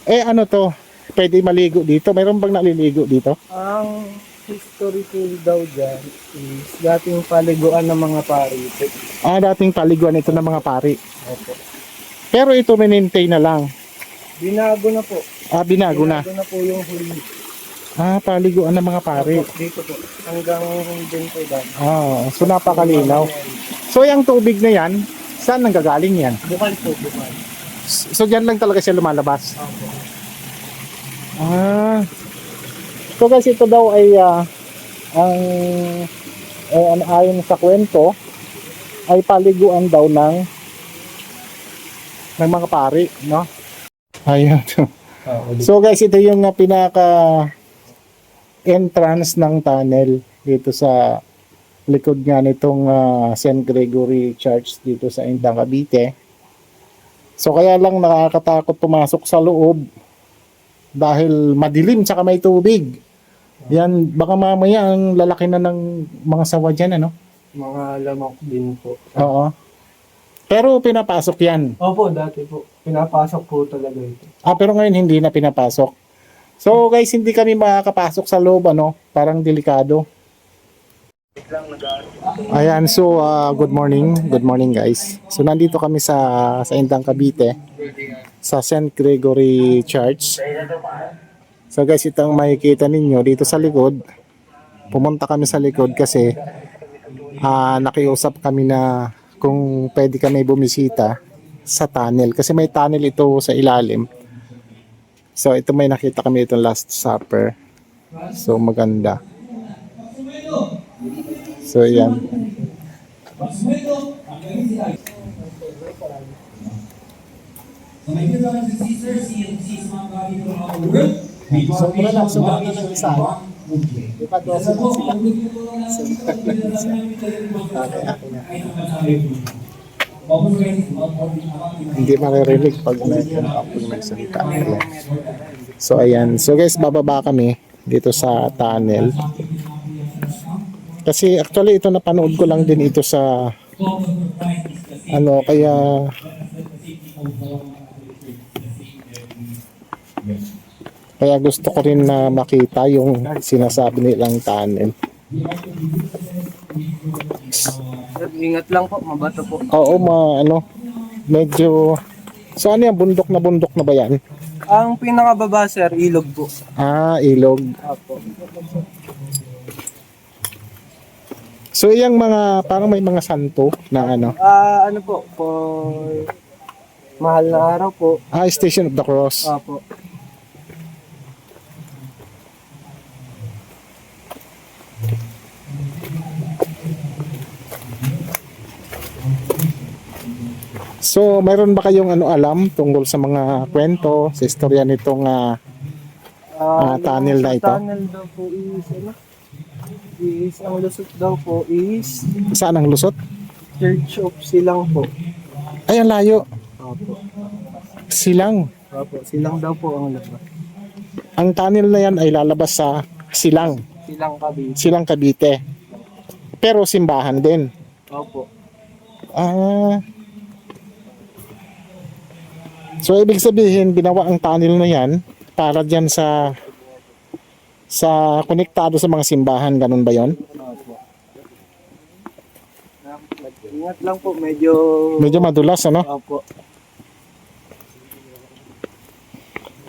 Eh ano to? Pwede maligo dito? Mayroon bang naliligo dito? Ang history po daw dyan is dating paliguan ng mga pari. Ah, dating paliguan ito ng mga pari. Opo. Pero ito maintain na lang. Binago na po. Ah, binago na. Binago na po yung huli. Ah, paliguan ng mga pari. Opo, dito po. Hanggang din po dyan. Ah, so napakalinaw. So yung tubig na yan, saan nanggagaling yan? Bukal po, bukal. So dyan lang talaga siya lumalabas. Opo. Ah. So guys, ito daw ay ang ayon sa kwento ay paliguan daw ng mga pari, no? Ayun. So guys, ito yung pinaka entrance ng tunnel dito sa likod nga nitong St. Gregory Church dito sa Indang, Cavite. So kaya lang nakakatakot pumasok sa loob dahil madilim tsaka may tubig. Yan, baka mamaya ang lalaki na ng mga sawa dyan, ano? Mga lamok din po. Oo. Pero pinapasok yan. Opo, dati po. Pinapasok po talaga ito. Ah, pero ngayon hindi na pinapasok. So guys, hindi kami makakapasok sa loob, ano? Parang delikado. Ayan, so good morning. Good morning guys. So nandito kami sa Indang, Cavite, sa St. Gregory Church. So guys, ito ang makikita ninyo dito sa likod. Pumunta kami sa likod kasi nakiusap kami na kung pwede kami bumisita sa tunnel. Kasi may tunnel ito sa ilalim. So ito may nakita kami itong Last Supper. So maganda. So yan. So muna lang, sobrang na ng isa. Diba, dosa lang sila. Hindi maririnig pag may salita. So ayan. So guys, bababa kami dito sa tunnel. Kasi actually ito napanood ko lang din ito sa kaya gusto ko rin na makita yung sinasabi nilang tunnel. Ingat lang po, mabato po. Oo, medyo so ano yan, bundok na ba yan? Ang pinakababa sir, ilog po. Ah, ilog. Opo. So yung mga parang may mga santo na ano. Ano po, for mahal na araw po. Ah, Station of the Cross. Opo. So, mayroon ba kayong alam tungkol sa mga kwento, sa istorya nitong tunnel na ito? Tunnel daw po ang lusot daw po is Saan ang lusot? Church of Silang po. Ay, ang layo. Opo. Silang. Opo, Silang daw po ang labas. Ang tunnel na yan ay lalabas sa Silang. Silang Cavite. Silang, Cavite. Pero simbahan din. Opo. Ah. So, ibig sabihin, ginawa ang tunnel na yan para dyan sa konektado sa mga simbahan, ganun ba yon? Opo. Ingat lang po, medyo madulas, ano? Opo.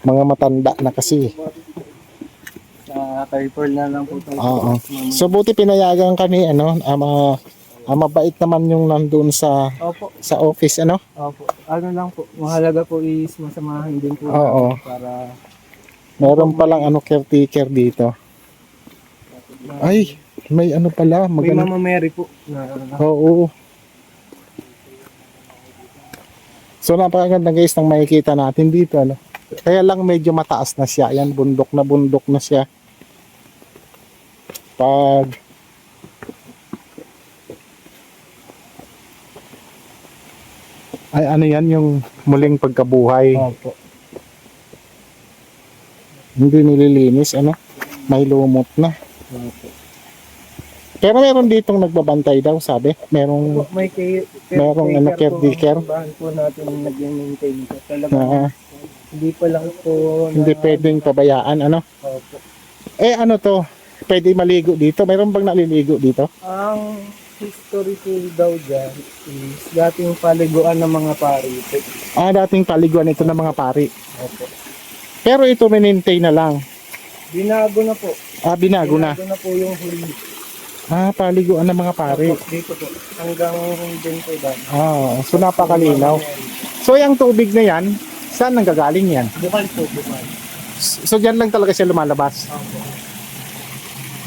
Mga matanda na kasi. Sa Carrefour na lang po tayo. Oo. So, buti pinayagan kami, mabait naman yung nandun sa Opo. sa office, ano? Opo. Ano lang po, mahalaga po is masamahan din po Oo. para Meron palang caretaker dito. Ay, may pala. may Mama Mary po na Oo. So napakaganda guys ng makikita natin dito, ano. Kaya lang medyo mataas na siya. Yan, bundok na siya. Pag ay ano yan, yung muling pagkabuhay. Opo. Hindi nililinis, ano. May lumot na. Opo. Pero meron ditong nagbabantay daw, sabi. Merong May caretaker. Bahan po natin nag-maintain ko talaga. Hindi pa lang po na... Hindi pwedeng pabayaan, ano? Opo. Eh, ano to? Pwede maligo dito? Mayroon bang naliligo dito? Ang history po daw dyan is dating paliguan ng mga pari. Ah, dating paliguan ito ng mga pari. Opo. Pero ito maintain na lang. Binago na po. Ah, binago na. Binago na po yung huli. Ah, paliguan ng mga pari. Opo, dito po. Hanggang din po dyan. Ah, so napakalinaw. So yung tubig na yan, saan nanggagaling yan? Bukal po, bukal. So dyan lang talaga siya lumalabas. Opo.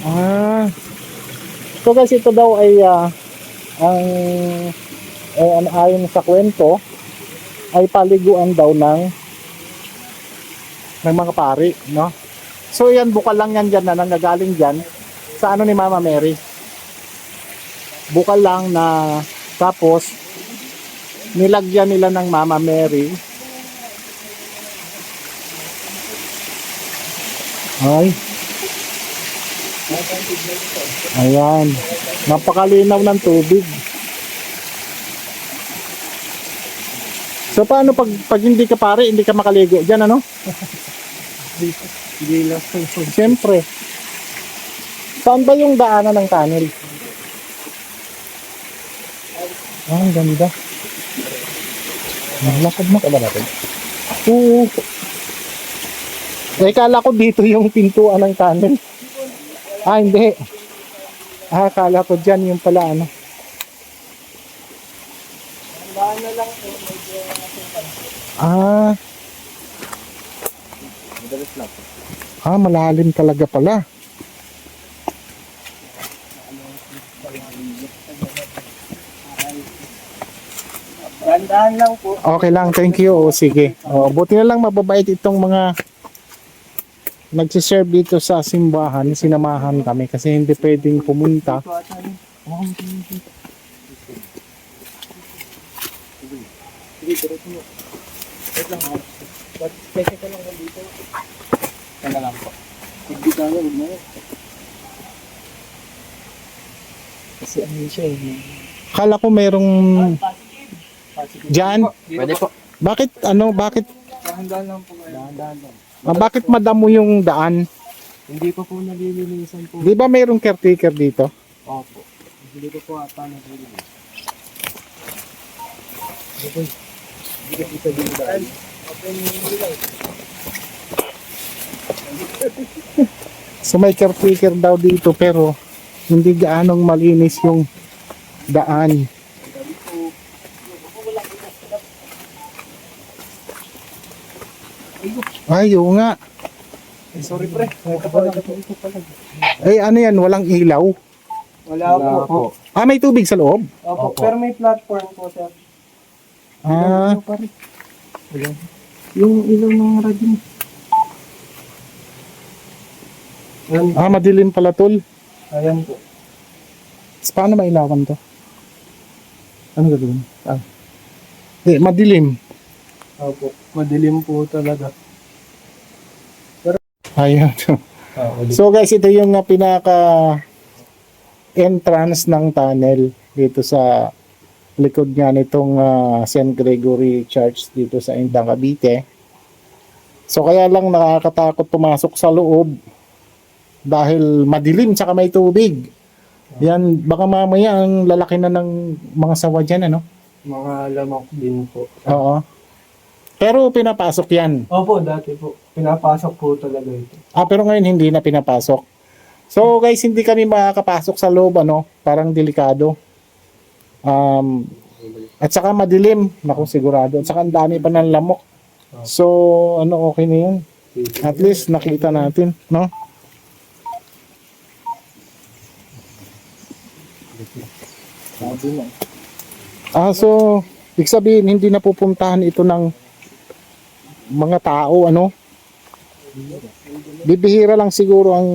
Ah. So guys, ito daw ay ang ayon sa kwento ay paliguan daw ng mga pari, no? So yan bukal lang yan dyan na nanggagaling dyan sa ano ni Mama Mary. Bukal lang na tapos nilagyan nila ng Mama Mary. Ay. Ayan. Napakalinaw ng tubig. So paano pag hindi ka pare, hindi ka makaligo diyan, ano? Hindi lang po. Siyempre. Saan ba yung daanan ng tunnel? Ah, ang ganda. Lakad mo ka ba natin? Oo. Eh, kala ko dito yung pintuan ng tunnel. Ah, hindi. Ah, kala ko dyan yung pala, ano. Hanggaan na lang po. Medyo Ah. madalas lang po. Ah, malalim talaga pala. Gandaan lang po. Okay lang, thank you. O, sige. O, buti na lang mababait itong mga nagsiserve dito sa simbahan. Sinamahan kami kasi hindi pwedeng pumunta. Wait lang ha. Pwede ko lang dito. Kaya lang po. Hindi ka na, huwag na. Kasi ano siya eh. Kala ko merong dyan. Pwede po. Bakit Dahan-dahan lang po. Dahan-dahan lang. bakit madamo yung daan? Hindi pa po nalilinisan po. Di ba mayroong caretaker dito? Opo. Hindi ko po ata nalilinisan. Hindi ko isa din daan. Open yung lang. So may caretaker daw dito pero hindi gaanong malinis yung daan. Ay, oo nga. Ay, sorry pre. Nagkapalag ako ito pala. Eh, ano yan? Walang ilaw? Wala po. Ah, may tubig sa loob? Opo. Pero may platform po sir. Ah, Ayan. Yung ilaw ng radyo. Ayan. madilim pala tol. Ayan po. Paano mailawan to? Ano gagawin? Madilim. Opo. Madilim po talaga. Ayan. So guys, ito yung pinaka entrance ng tunnel dito sa likod nga nitong St. Gregory Church dito sa Indang, Cavite. So kaya lang nakakatakot pumasok sa loob dahil madilim tsaka may tubig. Yan, baka mamaya ang lalaki na ng mga sawa dyan, ano? Mga lamok din po. Oo. Pero pinapasok yan. Opo, dati po. Pinapasok po talaga ito. Pero ngayon hindi na pinapasok. So guys, hindi kami makakapasok sa loob, ano? Parang delikado. At saka madilim, naku sigurado. At saka ang dami pa ng lamok. So, okay na yun. At least nakita natin, no? So, ibig sabihin, hindi napupuntahan ito ng mga tao, ano? Bibihira lang siguro ang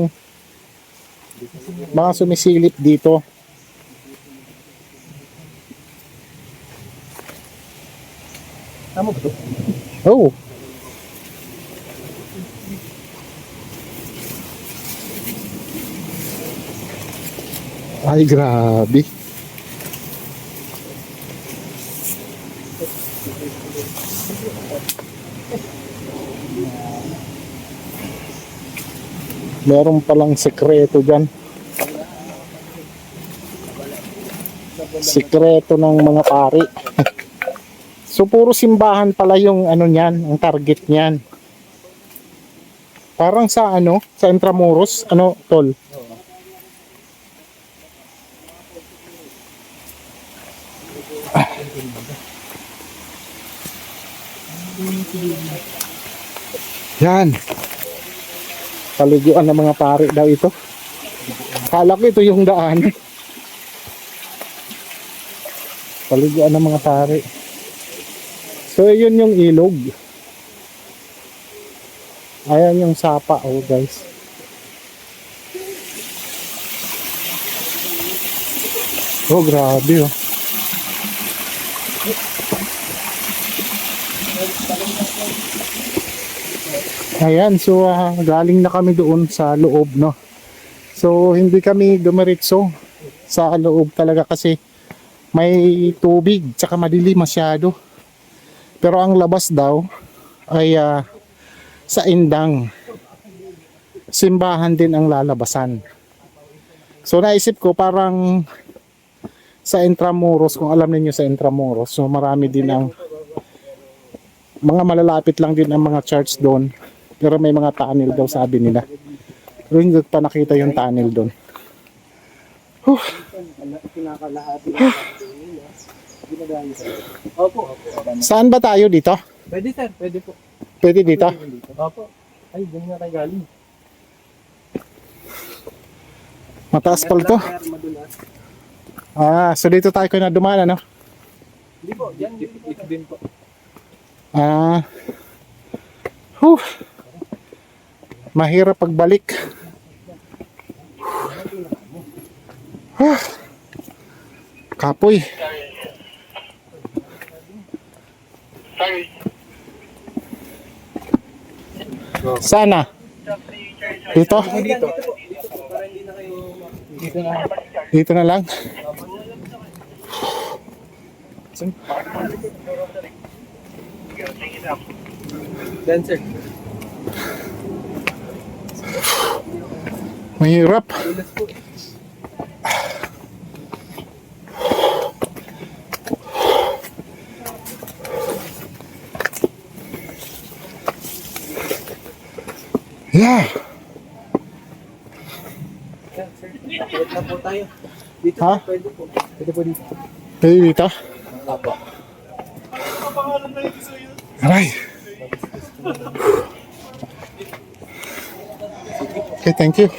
mga sumisilip dito. Tama ba ito? Oh. Ay, grabe. Meron palang sekreto dyan. Sekreto ng mga pari. So puro simbahan pala yung ano niyan, ang target niyan. Parang sa ano, sa Intramuros, ano, tol? Yan. Paliguan ng mga pari daw ito. Kala ko ito yung daan. Paliguan ng mga pari. So yun yung ilog. Ayan yung sapa, oh guys. Oh grabe oh. Ayan, so galing na kami doon sa loob, no. So hindi kami dumiretso sa loob talaga kasi may tubig tsaka madilim masyado. Pero ang labas daw ay sa Indang. Simbahan din ang lalabasan. So naisip ko parang sa Intramuros, kung alam niyo sa Intramuros, so marami din ang mga malalapit lang din ang mga church doon. Pero may mga tunnel daw sabi nila. Pero hindi pa nakita yung tunnel doon. Opo. Saan ba tayo dito? Pwede sir, pwede po. Pwede dito? Opo. Ay, dyan nga tayo galing. Mataas pala to. Sir, madulas. So dito tayo na dumaan, ano? Hindi po, dyan. Ito din po. Mahirap pagbalik. Kapoy. Sana. Dito? Dito. Para hindi na kayo... Dito na. Dito na lang. Dyan sir. Mahirap. Dulas po. Yeah. Pwede na po tayo. Dito Ha? pwede po. Pwede po dito. Pwede dito? Apo. Aray. Okay, thank you.